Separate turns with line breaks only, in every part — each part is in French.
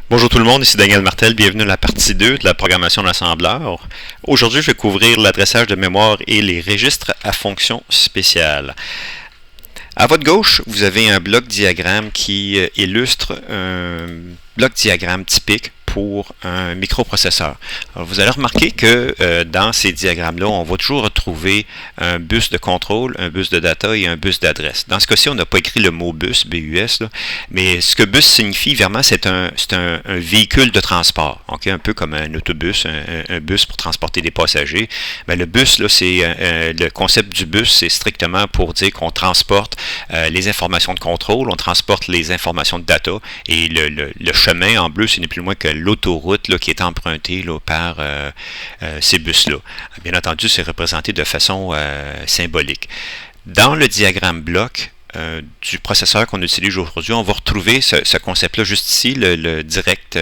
Bonjour tout le monde, ici Daniel Martel, bienvenue à la partie 2 de la programmation de l'assembleur. Aujourd'hui, je vais couvrir l'adressage de mémoire et les registres à fonction spéciale. À votre gauche, vous avez un bloc diagramme qui illustre un bloc diagramme typique pour un microprocesseur. Alors, vous allez remarquer que dans ces diagrammes-là, on va toujours retrouver un bus de contrôle, un bus de data et un bus d'adresse. Dans ce cas-ci, on n'a pas écrit le mot bus, BUS, là, mais ce que bus signifie, vraiment, c'est un véhicule de transport, okay? Un peu comme un autobus, un bus pour transporter des passagers. Mais le bus, là, c'est le concept du bus, c'est strictement pour dire qu'on transporte les informations de contrôle, on transporte les informations de data, et le chemin en bleu, ce n'est plus loin que l'autoroute là, qui est empruntée là, par ces bus-là. Bien entendu, c'est représenté de façon symbolique. Dans le diagramme bloc du processeur qu'on utilise aujourd'hui, on va retrouver ce concept-là juste ici, le direct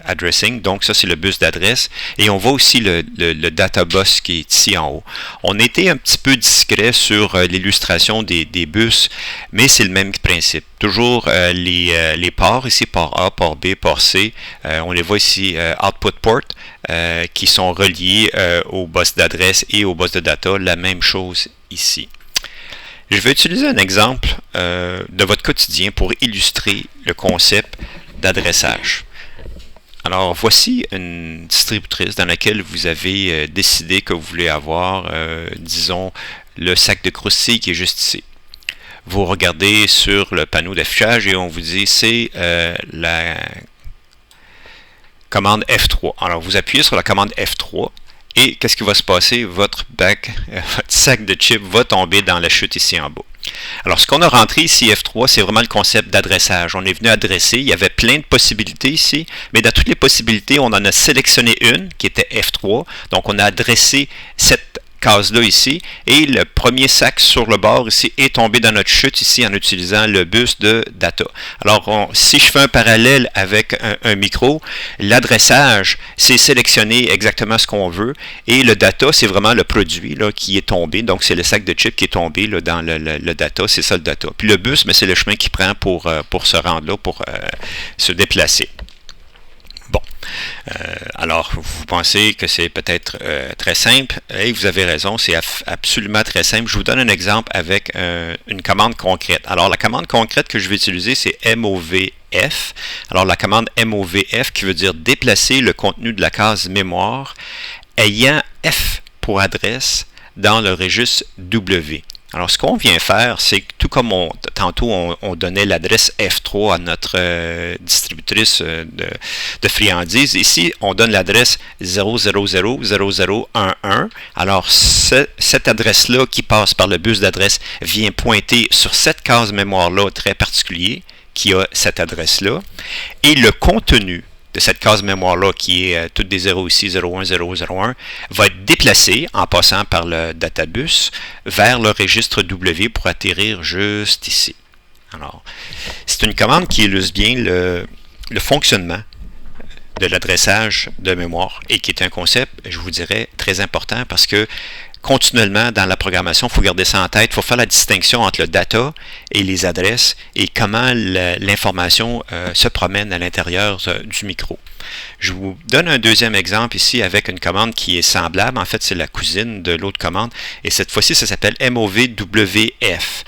addressing. Donc ça, c'est le bus d'adresse. Et on voit aussi le data bus qui est ici en haut. On a été un petit peu discret sur l'illustration des bus, mais c'est le même principe. Toujours les ports, ici port A, port B, port C, on les voit ici output port, qui sont reliés au bus d'adresse et au bus de data, la même chose ici. Je vais utiliser un exemple de votre quotidien pour illustrer le concept d'adressage. Alors, voici une distributrice dans laquelle vous avez décidé que vous voulez avoir, disons, le sac de croustilles qui est juste ici. Vous regardez sur le panneau d'affichage et on vous dit c'est la commande F3. Alors, vous appuyez sur la commande F3. Et qu'est-ce qui va se passer? Votre sac de chips va tomber dans la chute ici en bas. Alors, ce qu'on a rentré ici, F3, c'est vraiment le concept d'adressage. On est venu adresser, il y avait plein de possibilités ici, mais dans toutes les possibilités, on en a sélectionné une qui était F3. Donc, on a adressé cette case-là ici, et le premier sac sur le bord ici est tombé dans notre chute ici en utilisant le bus de data. Alors, si je fais un parallèle avec un micro, l'adressage, c'est sélectionner exactement ce qu'on veut, et le data, c'est vraiment le produit là, qui est tombé, donc c'est le sac de chips qui est tombé là, dans le data, c'est ça le data. Puis le bus, c'est le chemin qu'il prend pour se rendre là, pour se déplacer. Bon, alors vous pensez que c'est peut-être très simple, et vous avez raison, c'est absolument très simple. Je vous donne un exemple avec une commande concrète. Alors la commande concrète que je vais utiliser, c'est MOVF. Alors la commande MOVF qui veut dire déplacer le contenu de la case mémoire ayant F pour adresse dans le registre W. Alors, ce qu'on vient faire, c'est que tout comme tantôt on donnait l'adresse F3 à notre distributrice de friandises, ici, on donne l'adresse 0000011. Alors, cette adresse-là qui passe par le bus d'adresse vient pointer sur cette case mémoire-là très particulier qui a cette adresse-là. Et le contenu de cette case mémoire-là, qui est toutes des 0 ici, 01, 001, va être déplacé en passant par le databus vers le registre W pour atterrir juste ici. Alors, c'est une commande qui illustre bien le fonctionnement de l'adressage de mémoire et qui est un concept, je vous dirais, très important parce que continuellement, dans la programmation, il faut garder ça en tête. Il faut faire la distinction entre le data et les adresses et comment l'information se promène à l'intérieur du micro. Je vous donne un deuxième exemple ici avec une commande qui est semblable. En fait, c'est la cousine de l'autre commande. Et cette fois-ci, ça s'appelle MOVWF.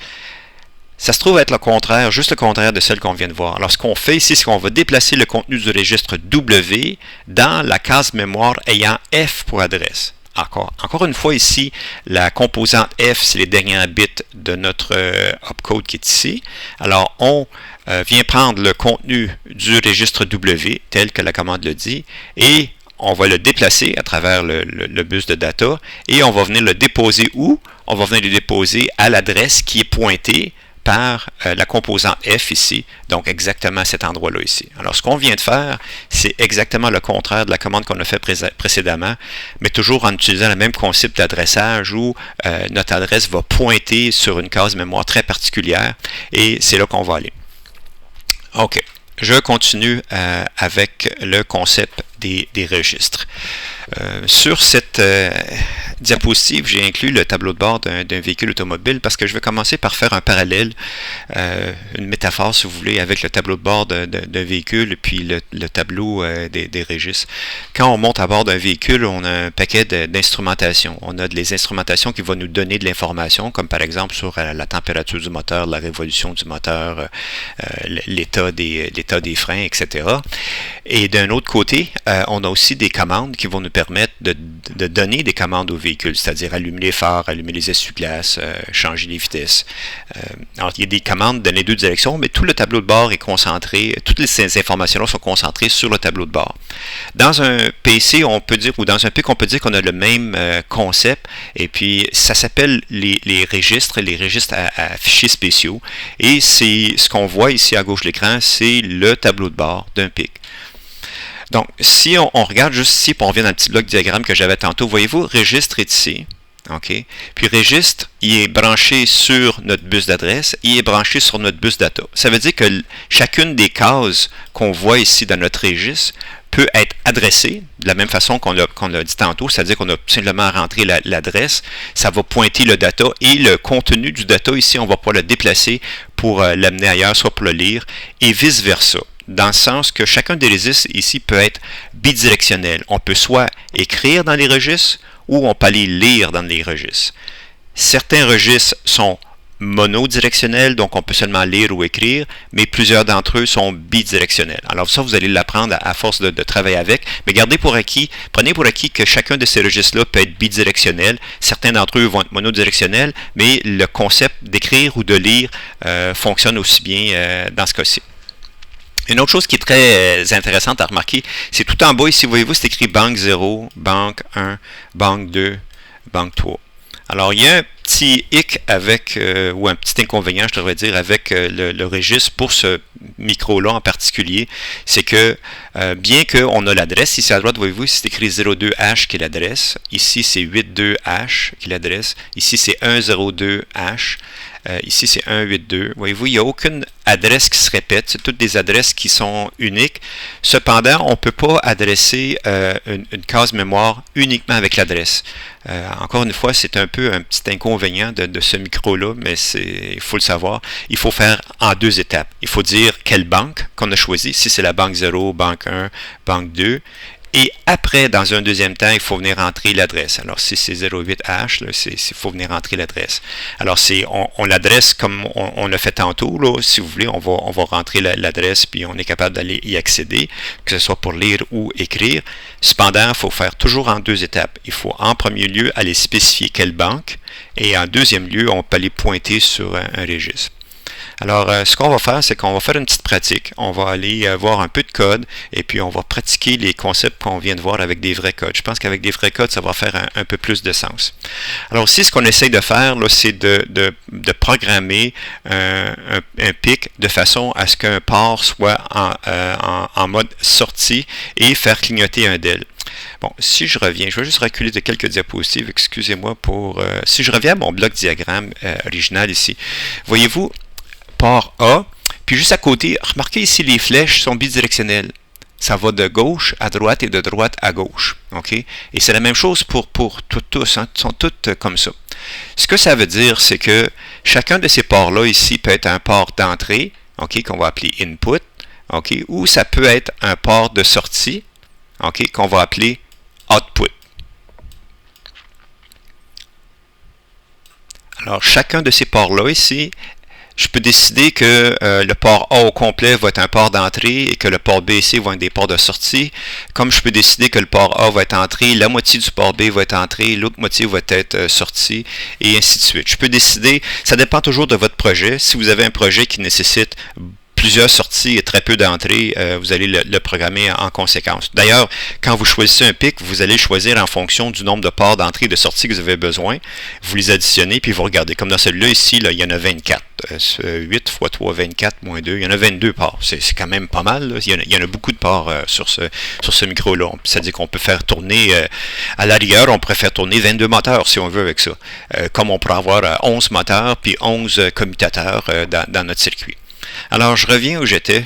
Ça se trouve être le contraire, juste le contraire de celle qu'on vient de voir. Alors, ce qu'on fait ici, c'est qu'on va déplacer le contenu du registre W dans la case mémoire ayant F pour adresse. Encore une fois ici, la composante F, c'est les derniers bits de notre opcode qui est ici. Alors, on vient prendre le contenu du registre W, tel que la commande le dit, et on va le déplacer à travers le bus de data, et on va venir le déposer où? On va venir le déposer à l'adresse qui est pointée par la composante F ici, donc exactement à cet endroit-là ici. Alors, ce qu'on vient de faire, c'est exactement le contraire de la commande qu'on a fait précédemment, mais toujours en utilisant le même concept d'adressage où notre adresse va pointer sur une case mémoire très particulière, et c'est là qu'on va aller. OK. Je continue avec le concept des registres. Sur cette diapositive, j'ai inclus le tableau de bord d'un véhicule automobile parce que je vais commencer par faire un parallèle, une métaphore si vous voulez, avec le tableau de bord d'un véhicule puis le tableau des registres. Quand on monte à bord d'un véhicule, on a un paquet d'instrumentation. On a des instrumentations qui vont nous donner de l'information, comme par exemple sur la température du moteur, la révolution du moteur, l'état des freins, etc. Et d'un autre côté, on a aussi des commandes qui vont nous permettre de donner des commandes au véhicule, c'est-à-dire allumer les phares, allumer les essuie-glaces, changer les vitesses. Alors, il y a des commandes dans les deux directions, mais tout le tableau de bord est concentré, toutes ces informations-là sont concentrées sur le tableau de bord. Dans un PC, on peut dire, ou dans un PIC, on peut dire qu'on a le même concept, et puis ça s'appelle les registres à fichiers spéciaux, et c'est ce qu'on voit ici à gauche de l'écran, c'est le tableau de bord d'un PIC. Donc, si on regarde juste ici, puis on revient dans le petit bloc diagramme que j'avais tantôt, voyez-vous, registre est ici. OK? Puis registre, il est branché sur notre bus d'adresse, il est branché sur notre bus data. Ça veut dire que chacune des cases qu'on voit ici dans notre registre peut être adressée de la même façon qu'on l'a dit tantôt, c'est-à-dire qu'on a simplement rentré l'adresse, ça va pointer le data et le contenu du data ici, on va pouvoir le déplacer pour l'amener ailleurs, soit pour le lire, et vice-versa. Dans le sens que chacun des registres ici peut être bidirectionnel. On peut soit écrire dans les registres ou on peut aller lire dans les registres. Certains registres sont monodirectionnels, donc on peut seulement lire ou écrire, mais plusieurs d'entre eux sont bidirectionnels. Alors ça, vous allez l'apprendre à force de travailler avec, mais prenez pour acquis que chacun de ces registres-là peut être bidirectionnel. Certains d'entre eux vont être monodirectionnels, mais le concept d'écrire ou de lire fonctionne aussi bien dans ce cas-ci. Une autre chose qui est très intéressante à remarquer, c'est tout en bas ici, voyez-vous, c'est écrit banque 0, banque 1, banque 2, banque 3. Alors, il y a un petit hic avec, ou un petit inconvénient, je devrais dire, avec le registre pour ce micro-là en particulier, c'est que bien qu'on a l'adresse, ici à droite, voyez-vous, c'est écrit 02H qui est l'adresse, ici c'est 82H qui est l'adresse, ici c'est 102H, ici c'est 182. Voyez-vous, il n'y a aucune adresse qui se répète, c'est toutes des adresses qui sont uniques. Cependant, on ne peut pas adresser une case mémoire uniquement avec l'adresse. Encore une fois, c'est un peu un petit inconvénient de ce micro-là, mais il faut le savoir. Il faut faire en deux étapes. Il faut dire quelle banque qu'on a choisie, si c'est la banque 0, banque 1, banque 2. Et après, dans un deuxième temps, il faut venir entrer l'adresse. Alors, si c'est 08H, il faut venir entrer l'adresse. Alors, on l'adresse comme on l'a fait tantôt. Là, si vous voulez, on va rentrer l'adresse, puis on est capable d'aller y accéder, que ce soit pour lire ou écrire. Cependant, il faut faire toujours en deux étapes. Il faut en premier lieu aller spécifier quelle banque, et en deuxième lieu, on peut aller pointer sur un registre. Alors, ce qu'on va faire, c'est qu'on va faire une petite pratique. On va aller voir un peu de code et puis on va pratiquer les concepts qu'on vient de voir avec des vrais codes. Je pense qu'avec des vrais codes, ça va faire un peu plus de sens. Alors ici, ce qu'on essaye de faire, c'est de programmer un PIC de façon à ce qu'un port soit en mode sortie et faire clignoter un DEL. Bon, si je reviens, je vais juste reculer de quelques diapositives, excusez-moi pour... si je reviens à mon bloc diagramme original ici, voyez-vous, port A, puis juste à côté, remarquez ici, les flèches sont bidirectionnelles. Ça va de gauche à droite et de droite à gauche. OK? Et c'est la même chose pour tous, hein, sont toutes comme ça. Ce que ça veut dire, c'est que chacun de ces ports-là ici peut être un port d'entrée, OK, qu'on va appeler input, OK, ou ça peut être un port de sortie, OK, qu'on va appeler output. Alors, chacun de ces ports-là ici, je peux décider que le port A au complet va être un port d'entrée et que le port B et C vont être des ports de sortie. Comme je peux décider que le port A va être entrée, la moitié du port B va être entrée, l'autre moitié va être sortie, et ainsi de suite. Je peux décider, ça dépend toujours de votre projet. Si vous avez un projet qui nécessite plusieurs sorties et très peu d'entrées, vous allez le programmer en conséquence. D'ailleurs, quand vous choisissez un PIC, vous allez choisir en fonction du nombre de ports d'entrée et de sortie que vous avez besoin. Vous les additionnez, puis vous regardez. Comme dans celui-là, ici, là, il y en a 24. 8 x 3, 24, moins 2. Il y en a 22 ports. C'est quand même pas mal. Là. Il y en a beaucoup de ports sur ce micro-là. C'est-à-dire qu'on peut faire tourner, à la rigueur, on pourrait faire tourner 22 moteurs, si on veut, avec ça. Comme on pourrait avoir 11 moteurs, puis 11 commutateurs dans notre circuit. Alors, je reviens où j'étais,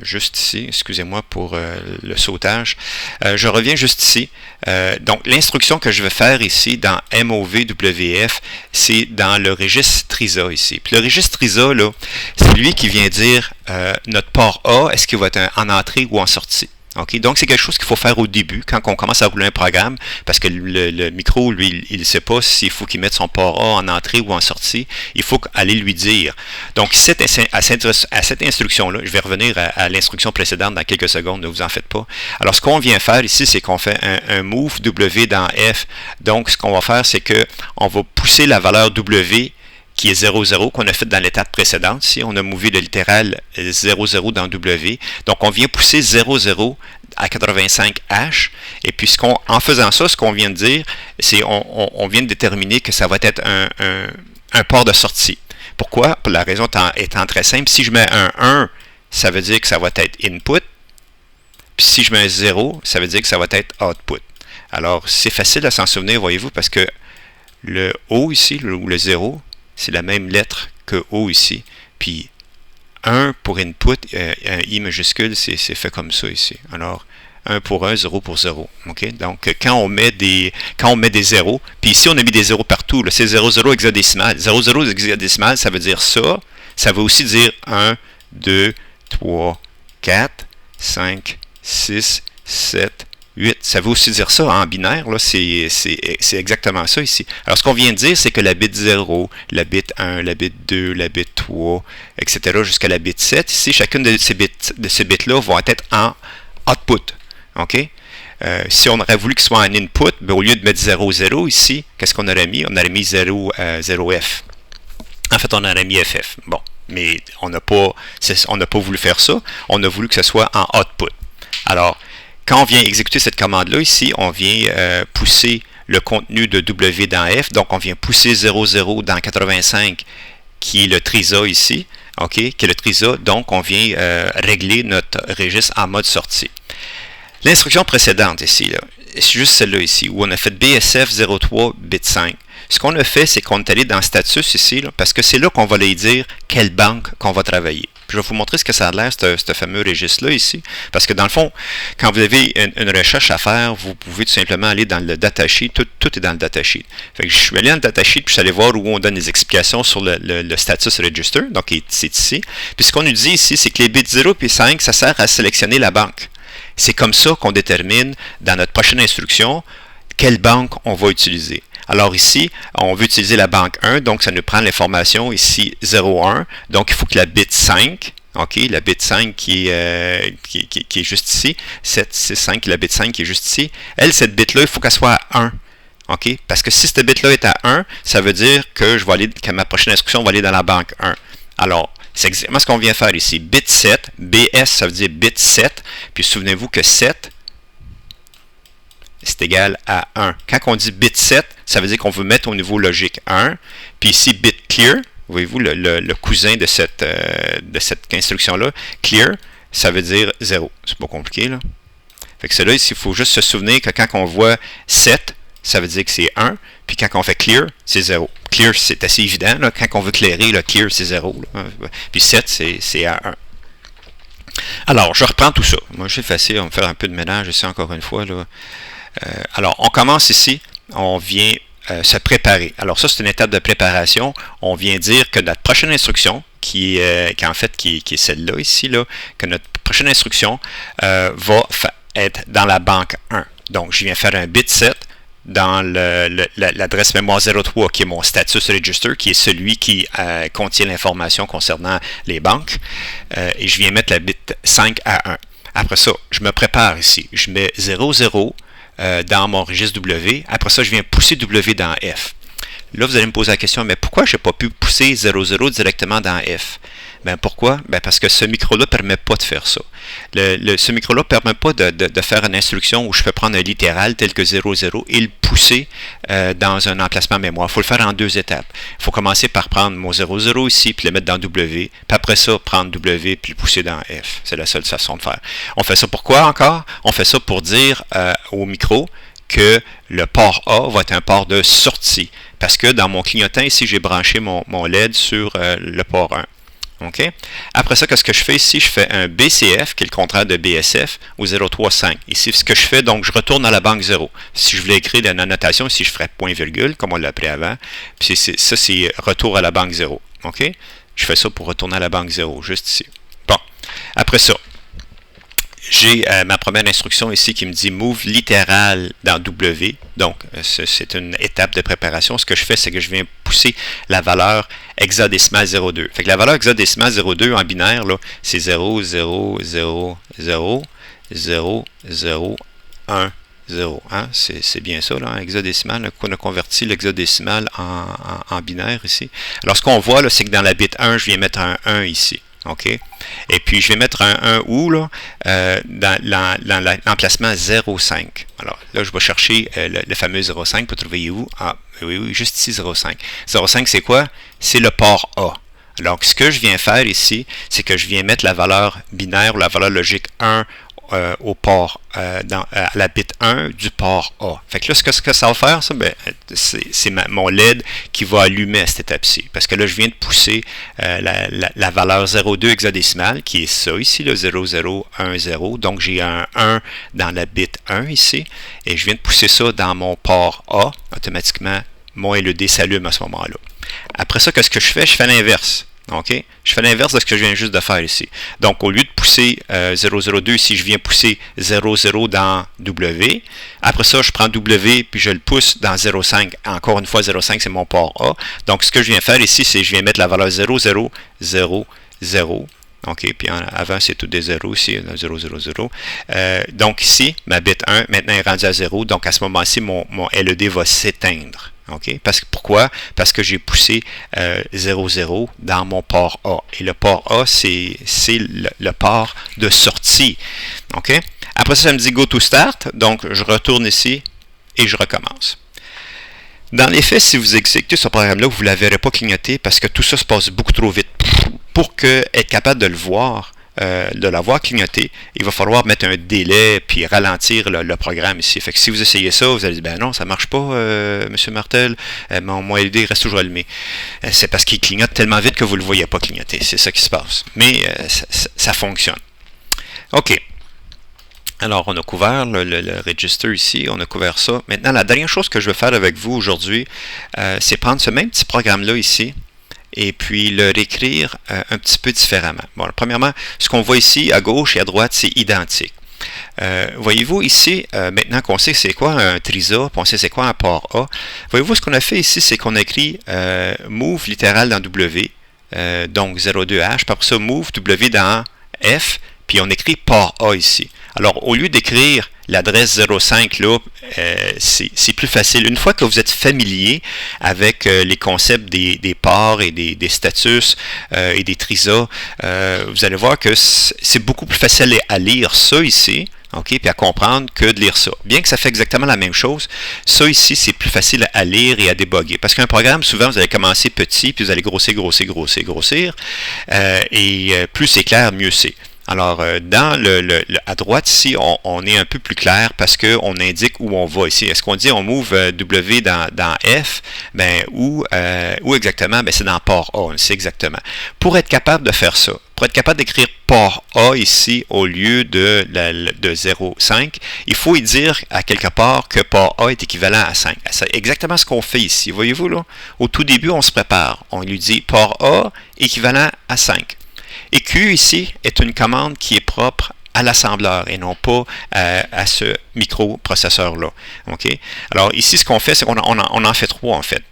juste ici. Excusez-moi pour le sautage. Je reviens juste ici. Donc, l'instruction que je vais faire ici dans MOVWF, c'est dans le registre TRISA ici. Puis le registre TRISA, là, c'est lui qui vient dire notre port A, est-ce qu'il va être en entrée ou en sortie. Okay? Donc, c'est quelque chose qu'il faut faire au début, quand on commence à rouler un programme, parce que le micro, lui, il ne sait pas s'il faut qu'il mette son port A en entrée ou en sortie. Il faut aller lui dire. Donc, à cette instruction-là, je vais revenir à l'instruction précédente dans quelques secondes, ne vous en faites pas. Alors, ce qu'on vient faire ici, c'est qu'on fait un move W dans F. Donc, ce qu'on va faire, c'est qu'on va pousser la valeur W qui est 0,0 qu'on a fait dans l'étape précédente. Ici, on a mouvé le littéral 0,0 dans W. Donc, on vient pousser 0,0 à 85H. Et puis, en faisant ça, ce qu'on vient de dire, c'est on vient de déterminer que ça va être un port de sortie. Pourquoi? Pour la raison étant très simple. Si je mets un 1, ça veut dire que ça va être input. Puis si je mets un 0, ça veut dire que ça va être output. Alors, c'est facile à s'en souvenir, voyez-vous, parce que le O ici, ou le 0, c'est la même lettre que O ici. Puis 1 pour input, un I majuscule, c'est fait comme ça ici. Alors, 1 pour 1, 0 pour 0. Okay? Donc, quand on met des zéros, puis ici, on a mis des zéros partout. C'est 0,0 hexadécimal. 0,0 hexadécimal, ça veut dire ça. Ça veut aussi dire 1, 2, 3, 4, 5, 6, 7, 8. Ça veut aussi dire ça en binaire, là, c'est exactement ça ici. Alors, ce qu'on vient de dire, c'est que la bit 0, la bit 1, la bit 2, la bit 3, etc., jusqu'à la bit 7, ici, chacune de ces bits-là vont être en output. OK? Si on aurait voulu qu'il soit en input, bien, au lieu de mettre 0, 0 ici, qu'est-ce qu'on aurait mis? On aurait mis 0, 0F. En fait, on aurait mis FF. Bon, mais on n'a pas voulu faire ça. On a voulu que ce soit en output. Alors, quand on vient exécuter cette commande-là, ici, on vient pousser le contenu de W dans F. Donc, on vient pousser 00 dans 85, qui est le TRISA ici. OK? Qui est le TRISA. Donc, on vient régler notre registre en mode sortie. L'instruction précédente ici, c'est juste celle-là ici, où on a fait BSF 03 bit 5. Ce qu'on a fait, c'est qu'on est allé dans status ici, là, parce que c'est là qu'on va aller dire quelle banque qu'on va travailler. Puis je vais vous montrer ce que ça a l'air, ce fameux registre-là ici. Parce que dans le fond, quand vous avez une recherche à faire, vous pouvez tout simplement aller dans le datasheet. Tout est dans le datasheet. Fait que je suis allé dans le datasheet, puis je suis allé voir où on donne les explications sur le status register. Donc, c'est ici. Puis ce qu'on nous dit ici, c'est que les bits 0 et 5, ça sert à sélectionner la banque. C'est comme ça qu'on détermine, dans notre prochaine instruction, quelle banque on va utiliser. Alors ici, on veut utiliser la banque 1, donc ça nous prend l'information ici 01. Donc il faut que la bit 5, OK, la bit 5 qui est juste ici, 7, 6, 5, la bit 5 qui est juste ici, cette bit-là, il faut qu'elle soit à 1. OK? Parce que si cette bit-là est à 1, ça veut dire que ma prochaine instruction va aller dans la banque 1. Alors, c'est exactement ce qu'on vient faire ici. Bit 7, BS, ça veut dire bit 7. Puis souvenez-vous que 7, c'est égal à 1. Quand on dit bit 7, ça veut dire qu'on veut mettre au niveau logique 1. Puis ici, bit clear, voyez-vous, le cousin de cette instruction-là, clear, ça veut dire 0. C'est pas compliqué, là. Fait que cela, ici, il faut juste se souvenir que quand on voit 7, ça veut dire que c'est 1. Puis quand on fait clear, c'est 0. Clear, c'est assez évident. Là. Quand on veut clairer, là, clear, c'est 0. Là. Puis 7, c'est à 1. Alors, je reprends tout ça. Moi, j'ai facile. On va faire un peu de ménage ici encore une fois. Là. Alors, on commence ici. On vient se préparer. Alors, ça, c'est une étape de préparation. On vient dire que notre prochaine instruction, qui est celle-là, ici, là, que notre prochaine instruction va être dans la banque 1. Donc, je viens faire un bit 7 dans l'adresse mémoire 03 qui est mon status register, qui est celui qui contient l'information concernant les banques. Et je viens mettre la bit 5 à 1. Après ça, je me prépare ici. Je mets 00 dans mon registre W. Après ça, je viens pousser W dans F. Là, vous allez me poser la question, mais pourquoi je n'ai pas pu pousser 00 directement dans F? Ben pourquoi? Ben parce que ce micro-là ne permet pas de faire ça. Ce micro-là ne permet pas de faire une instruction où je peux prendre un littéral tel que 00 et le pousser dans un emplacement mémoire. Il faut le faire en 2 étapes. Il faut commencer par prendre mon 00 ici, puis le mettre dans W, puis après ça, prendre W, puis le pousser dans F. C'est la seule façon de faire. On fait ça pourquoi encore? On fait ça pour dire au micro que le port A va être un port de sortie. Parce que dans mon clignotant ici, j'ai branché mon LED sur le port 1. OK? Après ça, qu'est-ce que je fais ici? Je fais un BCF, qui est le contraire de BSF, au 035. Ici, ce que je fais, donc, je retourne à la banque 0. Si je voulais écrire dans la notation, ici, je ferais point virgule, comme on l'a pris avant. Puis ça, c'est retour à la banque 0. OK? Je fais ça pour retourner à la banque 0, juste ici. Bon. Après ça, j'ai ma première instruction ici qui me dit move littéral dans W. Donc, c'est une étape de préparation. Ce que je fais, c'est que je viens pousser la valeur hexadécimale 0,2. Fait que la valeur hexadécimale 0,2 en binaire, là, c'est 0, 0, 0, 0, 0, 0, 1, 0. Hein? C'est bien ça, là, en hexadécimal. On a converti l'hexadécimal en binaire ici. Alors, ce qu'on voit, c'est que dans la bit 1, je viens mettre un 1 ici. OK? Et puis, je vais mettre un 1 où, là? Dans l'emplacement 0,5. Alors, là, je vais chercher le fameux 0,5 pour trouver où? Ah, oui, juste ici, 0,5. 0,5, c'est quoi? C'est le port A. Alors, ce que je viens faire ici, c'est que je viens mettre la valeur binaire ou la valeur logique 1 au port, à la bit 1 du port A. Fait que là, ce que ça va faire, ça, ben, c'est mon LED qui va allumer à cette étape-ci. Parce que là, je viens de pousser la valeur 0,2 hexadécimale, qui est ça ici, le 0010. Donc, j'ai un 1 dans la bit 1 ici. Et je viens de pousser ça dans mon port A. Automatiquement, mon LED s'allume à ce moment-là. Après ça, qu'est-ce que je fais? Je fais l'inverse. OK? Je fais l'inverse de ce que je viens juste de faire ici. Donc, au lieu de pousser 002, ici, je viens pousser 00 dans W. Après ça, je prends W, puis je le pousse dans 0,5. Encore une fois, 0,5, c'est mon port A. Donc, ce que je viens faire ici, c'est que je viens mettre la valeur 0000. OK, puis avant, c'est tout des 0 ici, 0, 0, 0. Donc, ici, ma bit 1, maintenant, est rendue à 0. Donc, à ce moment-ci, mon LED va s'éteindre. Okay? Pourquoi? Parce que j'ai poussé 0,0 dans mon port A. Et le port A, c'est le port de sortie. Okay? Après ça, ça me dit Go to Start. Donc, je retourne ici et je recommence. Dans les faits, si vous exécutez ce programme-là, vous ne la verrez pas clignoter parce que tout ça se passe beaucoup trop vite. Pour être capable de le voir, de l'avoir clignoté, il va falloir mettre un délai puis ralentir le programme ici. Fait que si vous essayez ça, vous allez dire, ben non, ça marche pas, M. Martel, mon LED reste toujours allumé. C'est parce qu'il clignote tellement vite que vous ne le voyez pas clignoter. C'est ça qui se passe. Mais ça fonctionne. OK. Alors, on a couvert le register ici, on a couvert ça. Maintenant, la dernière chose que je vais faire avec vous aujourd'hui, c'est prendre ce même petit programme-là ici, et puis le réécrire un petit peu différemment. Bon, premièrement, ce qu'on voit ici à gauche et à droite, c'est identique. Voyez-vous ici, maintenant qu'on sait c'est quoi un TRISA, puis on sait c'est quoi un port A, voyez-vous ce qu'on a fait ici, c'est qu'on a écrit move littéral dans W, donc 02H, puis après ça move W dans F, puis on écrit port A ici. Alors, au lieu d'écrire l'adresse 05, là, c'est plus facile. Une fois que vous êtes familier avec les concepts des ports et des status et des TRISA, vous allez voir que c'est beaucoup plus facile à lire ça ici, OK, puis à comprendre que de lire ça. Bien que ça fait exactement la même chose, ça ici, c'est plus facile à lire et à déboguer. Parce qu'un programme, souvent, vous allez commencer petit, puis vous allez grossir, et plus c'est clair, mieux c'est. Alors, dans à droite ici, on est un peu plus clair parce qu'on indique où on va ici. Est-ce qu'on dit on move W dans F? Ben, où exactement? Ben, c'est dans port A, on le sait exactement. Pour être capable de faire ça, pour être capable d'écrire port A ici au lieu de 0,5, il faut y dire à quelque part que port A est équivalent à 5. C'est exactement ce qu'on fait ici. Voyez-vous là? Au tout début, on se prépare. On lui dit port A équivalent à 5. Et Q ici est une commande qui est propre à l'assembleur et non pas à ce microprocesseur-là. Okay? Alors ici, ce qu'on fait, c'est qu'on en fait trois en fait.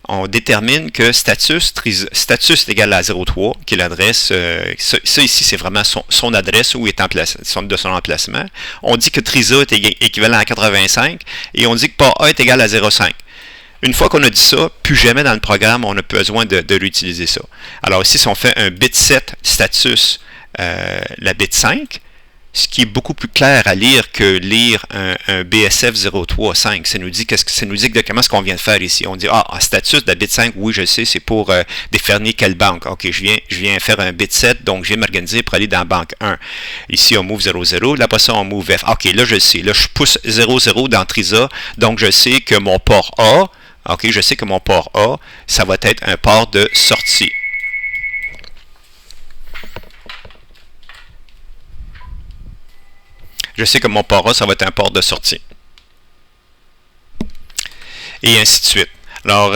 On détermine que status est égal à 0,3, qui est l'adresse. Ça ici, c'est vraiment son adresse où est de son emplacement. On dit que TRISA est équivalent à 85 et on dit que port A est égal à 0,5. Une fois qu'on a dit ça, plus jamais dans le programme, on a besoin de réutiliser ça. Alors ici, si on fait un bit 7 status, la bit 5, ce qui est beaucoup plus clair à lire que lire un BSF 035. Ça nous dit exactement ce qu'on vient de faire ici. On dit, status de la bit 5, oui, je sais, c'est pour définir quelle banque. OK, je viens faire un bit 7, donc je viens m'organiser pour aller dans banque 1. Ici, on move 00, là, après ça, on move F. OK, là, je le sais. Là, je pousse 00 dans TRISA, donc je sais que mon port A, OK, je sais que mon port A, ça va être un port de sortie. Je sais que mon port A, ça va être un port de sortie. Et ainsi de suite. Alors,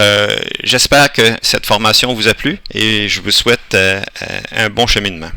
j'espère que cette formation vous a plu et je vous souhaite un bon cheminement.